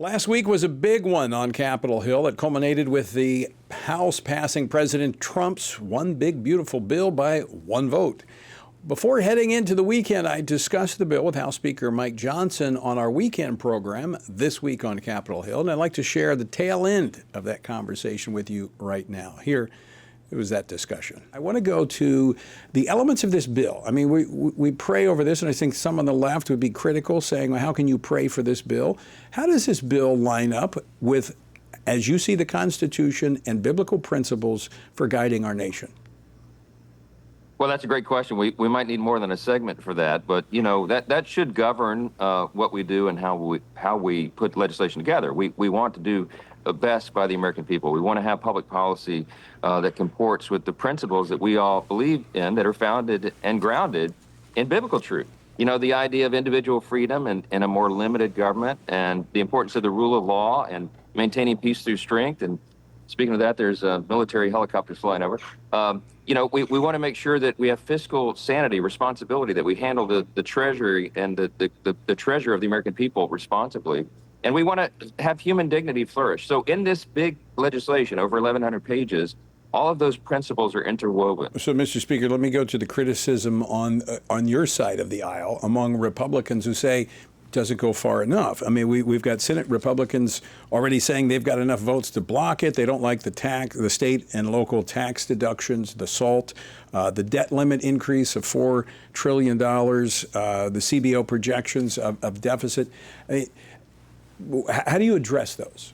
Last week was a big one on Capitol Hill. It culminated with the House passing President Trump's one big, beautiful bill by one vote. Before heading into the weekend, I discussed the bill with House Speaker Mike Johnson on our weekend program, This Week on Capitol Hill, and I'd like to share the tail end of that conversation with you right now. Here, it was that discussion. I want to go to the elements of this bill. I mean, we pray over this, and I think some on the left would be critical, saying, well, how can you pray for this bill? How does this bill line up with, as you see, the Constitution and biblical principles for guiding our nation? Well, that's a great question. We might need more than a segment for that, but you know that should govern what we do and how we put legislation together. We want to do best by the American people. We want to have public policy that comports with the principles that we all believe in, that are founded and grounded in biblical truth. You know, the idea of individual freedom and a more limited government, and the importance of the rule of law and maintaining peace through strength. And speaking of that, there's military helicopters flying over. You know, we want to make sure that we have fiscal sanity, responsibility, that we handle the treasury and the treasure of the American people responsibly. And we want to have human dignity flourish. So in this big legislation, over 1,100 pages, all of those principles are interwoven. So, Mr. Speaker, let me go to the criticism on your side of the aisle among Republicans who say doesn't go far enough. I mean, we've got Senate Republicans already saying they've got enough votes to block it. They don't like the state and local tax deductions, the SALT, the debt limit increase of $4 trillion, the CBO projections of deficit. I mean, how do you address those?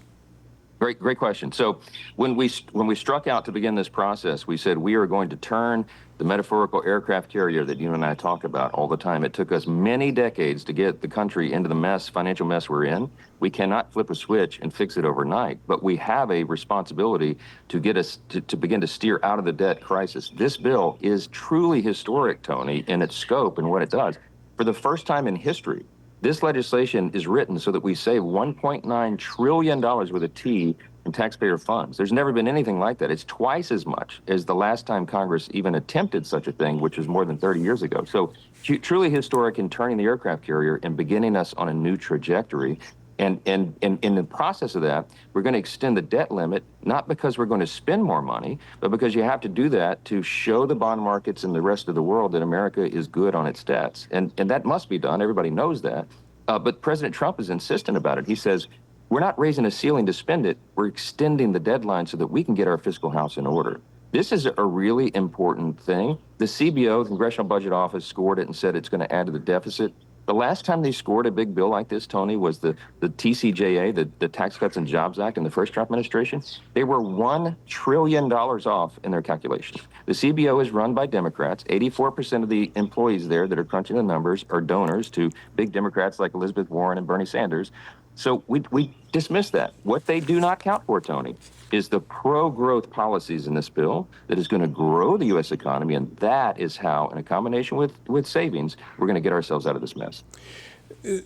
Great question. So when we struck out to begin this process, we said we are going to turn the metaphorical aircraft carrier that you and I talk about all the time. It took us many decades to get the country into the financial mess we're in. We cannot flip a switch and fix it overnight, but we have a responsibility to get us to begin to steer out of the debt crisis. This bill is truly historic, Tony, in its scope and what it does. For the first time in history, this legislation is written so that we save $1.9 trillion with a T in taxpayer funds. There's never been anything like that. It's twice as much as the last time Congress even attempted such a thing, which was more than 30 years ago. So truly historic in turning the aircraft carrier and beginning us on a new trajectory. And in the process of that, we're going to extend the debt limit, not because we're going to spend more money, but because you have to do that to show the bond markets and the rest of the world that America is good on its debts. And that must be done. Everybody knows that. But President Trump is insistent about it. He says, we're not raising a ceiling to spend it. We're extending the deadline so that we can get our fiscal house in order. This is a really important thing. The CBO, the Congressional Budget Office, scored it and said it's going to add to the deficit. The last time they scored a big bill like this, Tony, was the TCJA, the Tax Cuts and Jobs Act in the first Trump administration. They were $1 trillion off in their calculations. The CBO is run by Democrats. 84% of the employees there that are crunching the numbers are donors to big Democrats like Elizabeth Warren and Bernie Sanders. So we dismiss that. What they do not count for, Tony, is the pro-growth policies in this bill that is going to grow the U.S. economy, and that is how, in a combination with savings, we're going to get ourselves out of this mess.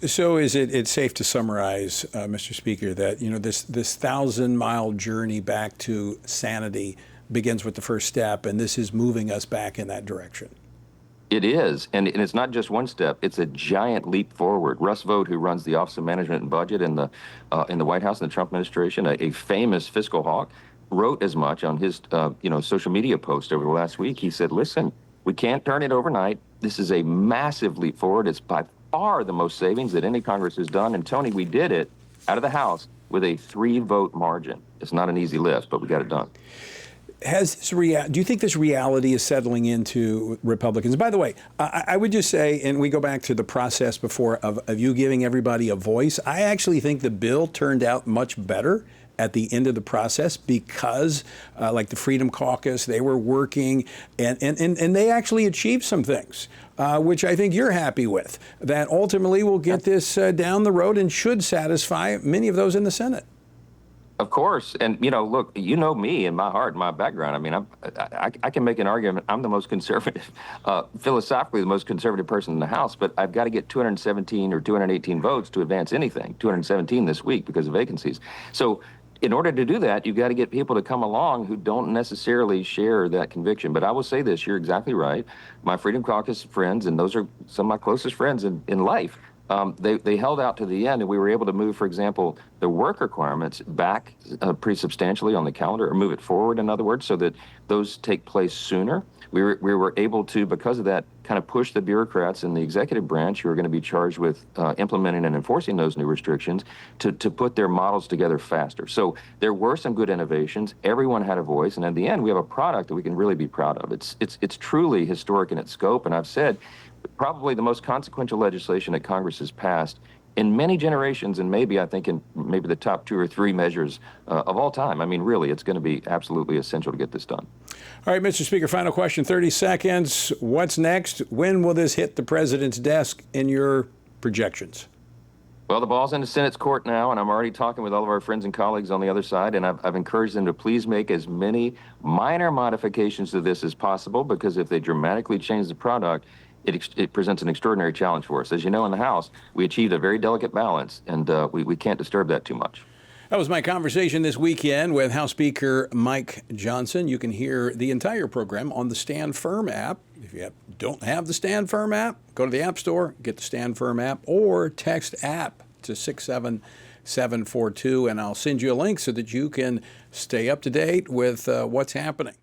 So it's safe to summarize, Mr. Speaker, that this 1,000-mile journey back to sanity begins with the first step, and this is moving us back in that direction. It is, and it's not just one step. It's a giant leap forward. Russ Vought, who runs the Office of Management and Budget in the White House in the Trump administration, a famous fiscal hawk, wrote as much on his social media post over the last week. He said, listen, we can't turn it overnight. This is a massive leap forward. It's by far the most savings that any Congress has done. And Tony, we did it out of the House with a 3-vote margin. It's not an easy lift, but we got it done. Do you think this reality is settling into Republicans? By the way, I would just say, and we go back to the process before of you giving everybody a voice, I actually think the bill turned out much better at the end of the process because, like the Freedom Caucus, they were working and they actually achieved some things, which I think you're happy with, that ultimately will get this down the road and should satisfy many of those in the Senate. Of course. And, look, me and my heart, my background. I mean, I can make an argument. I'm the most conservative, philosophically the most conservative person in the House, but I've got to get 217 or 218 votes to advance anything, 217 this week because of vacancies. So in order to do that, you've got to get people to come along who don't necessarily share that conviction. But I will say this, you're exactly right. My Freedom Caucus friends, and those are some of my closest friends in life, they held out to the end, and we were able to move, for example, the work requirements back pretty substantially on the calendar, or move it forward, in other words, so that those take place sooner. We were able to, because of that, kind of push the bureaucrats in the executive branch who are going to be charged with implementing and enforcing those new restrictions to put their models together faster. So there were some good innovations. Everyone had a voice, and in the end, we have a product that we can really be proud of. It's truly historic in its scope, and I've said probably the most consequential legislation that Congress has passed in many generations, and maybe, I think, in maybe the top 2 or 3 measures of all time. I mean, really, it's going to be absolutely essential to get this done. All right, Mr. Speaker, final question, 30 seconds. What's next? When will this hit the president's desk in your projections? Well, the ball's in the Senate's court now, and I'm already talking with all of our friends and colleagues on the other side, and I've encouraged them to please make as many minor modifications to this as possible, because if they dramatically change the product, it presents an extraordinary challenge for us. As you know, in the House, we achieved a very delicate balance, and we can't disturb that too much. That was my conversation this weekend with House Speaker Mike Johnson. You can hear the entire program on the Stand Firm app. If you don't have the Stand Firm app, go to the App Store, get the Stand Firm app, or text app to 67742, and I'll send you a link so that you can stay up to date with what's happening.